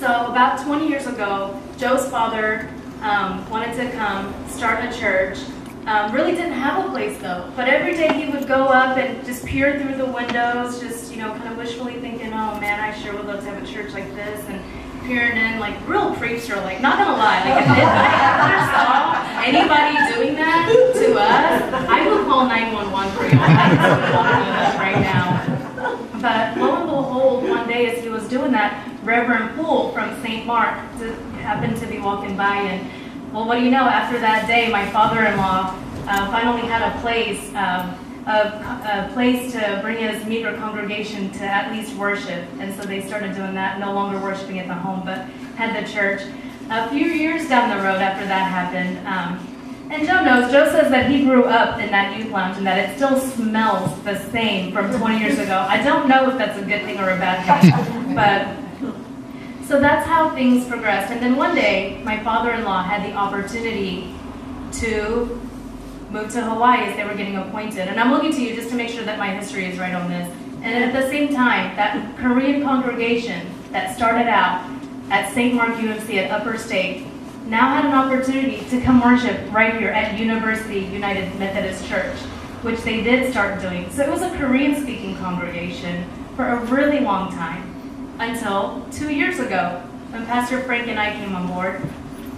So about 20 years ago, Joe's father wanted to come start a church. Really didn't have a place though, but every day he would go up and just peer through the windows, just kind of wishfully thinking, oh man, I sure would love to have a church like this, and peering in like real creepster, like not gonna lie, like if I ever saw anybody doing that to us, I would call 911 for you. I can see walking with us right now. But lo and behold, one day as he was doing that, Reverend Poole from St. Mark happened to be walking by, and well, what do you know? After that day, my father-in-law finally had a place to bring his meager congregation to at least worship, and so they started doing that, no longer worshiping at the home, but had the church. A few years down the road after that happened, and Joe says that he grew up in that youth lounge and that it still smells the same from 20 years ago. I don't know if that's a good thing or a bad thing, but so that's how things progressed. And then one day, my father-in-law had the opportunity to move to Hawaii as they were getting appointed. And I'm looking to you just to make sure that my history is right on this. And at the same time, that Korean congregation that started out at St. Mark UMC at Upper State now had an opportunity to come worship right here at University United Methodist Church, which they did start doing. So it was a Korean-speaking congregation for a really long time, until 2 years ago when Pastor Frank and I came on board,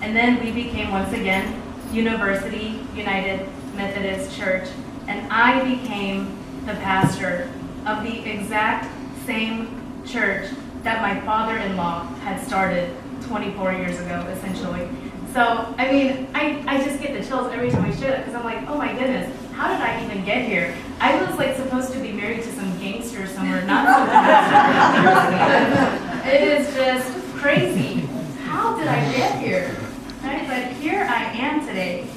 and then we became once again University United Methodist Church, and I became the pastor of the exact same church that my father-in-law had started 24 years ago, essentially. So, I mean, I just get the chills every time I share that, because I'm like, oh my goodness, how did I even get here? I was like supposed to be married to some gangster somewhere, not some pastor. It is just crazy. How did I get here? Right? But here I am today.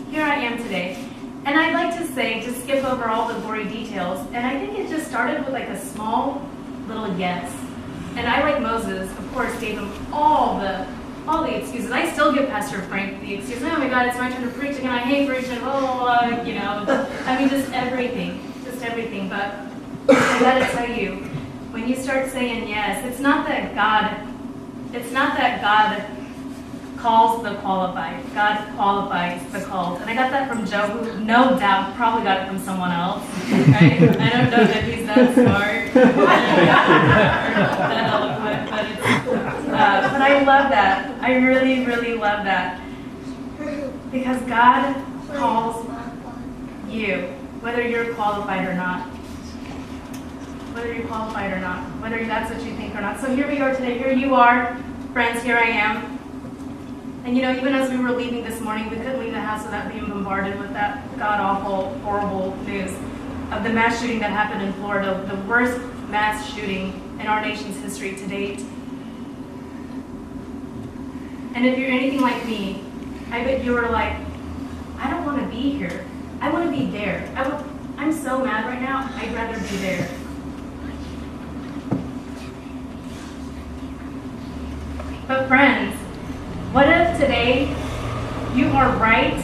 Here I am today. And I'd like to say, to skip over all the gory details, and I think it just started with like a small little yes. And I, like Moses, of course, gave him all the excuses. I still give Pastor Frank the excuse, oh my God, it's my turn to preach again, I hate preaching, I mean, just everything. But I gotta tell you, when you start saying yes, it's not that God calls the qualified. God qualifies the called. And I got that from Joe, who no doubt probably got it from someone else. Right? I don't know that he's that smart, that eloquent, but I love that. I really, really love that. Because God calls you, whether you're qualified or not. Whether that's what you think or not. So here we are today. Here you are, friends, here I am. And even as we were leaving this morning, we couldn't leave the house without being bombarded with that god-awful, horrible news of the mass shooting that happened in Florida, the worst mass shooting in our nation's history to date. And if you're anything like me, I bet you were like, I don't want to be here. I want to be there. I'm so mad right now, I'd rather be there. But friends, what if today you are right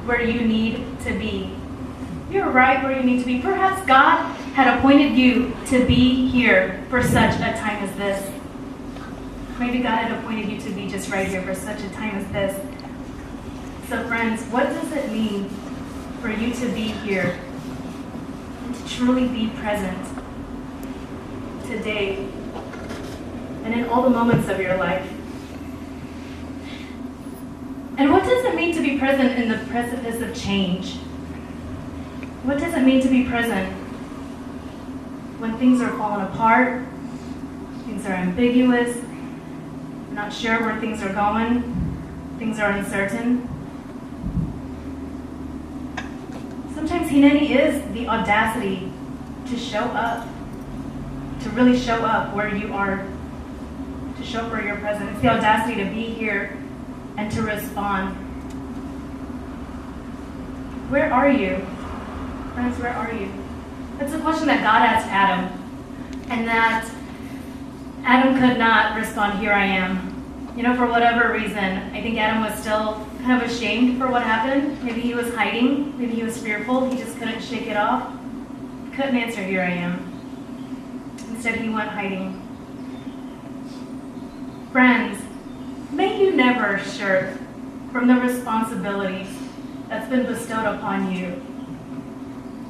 where you need to be? You're right where you need to be. Perhaps God had appointed you to be here for such a time as this. Maybe God had appointed you to be just right here for such a time as this. So friends, what does it mean for you to be here and to truly be present today and in all the moments of your life? And what does it mean to be present in the precipice of change? What does it mean to be present when things are falling apart, things are ambiguous, you're not sure where things are going, things are uncertain? Sometimes Hineni is the audacity to show up, to really show up where you are, to show up where you're present. It's the audacity to be here and to respond. Where are you? Friends, where are you? That's a question that God asked Adam, and that Adam could not respond, here I am. For whatever reason, I think Adam was still kind of ashamed for what happened. Maybe he was hiding, maybe he was fearful, he just couldn't shake it off. He couldn't answer, here I am. Instead, he went hiding. Friends, may you never shirk from the responsibilities that's been bestowed upon you.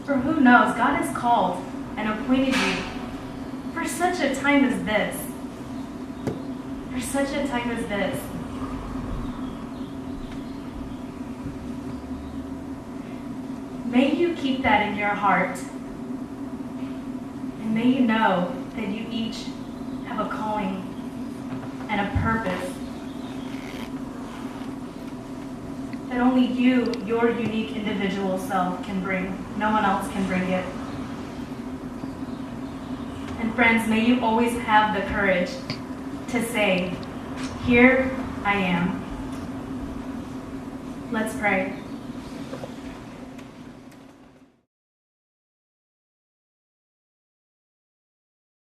For who knows, God has called and appointed you for such a time as this. For such a time as this. May you keep that in your heart. And may you know that you each have a calling and a purpose that only you, your unique individual self, can bring. No one else can bring it. And friends, may you always have the courage to say, "Here I am." Let's pray.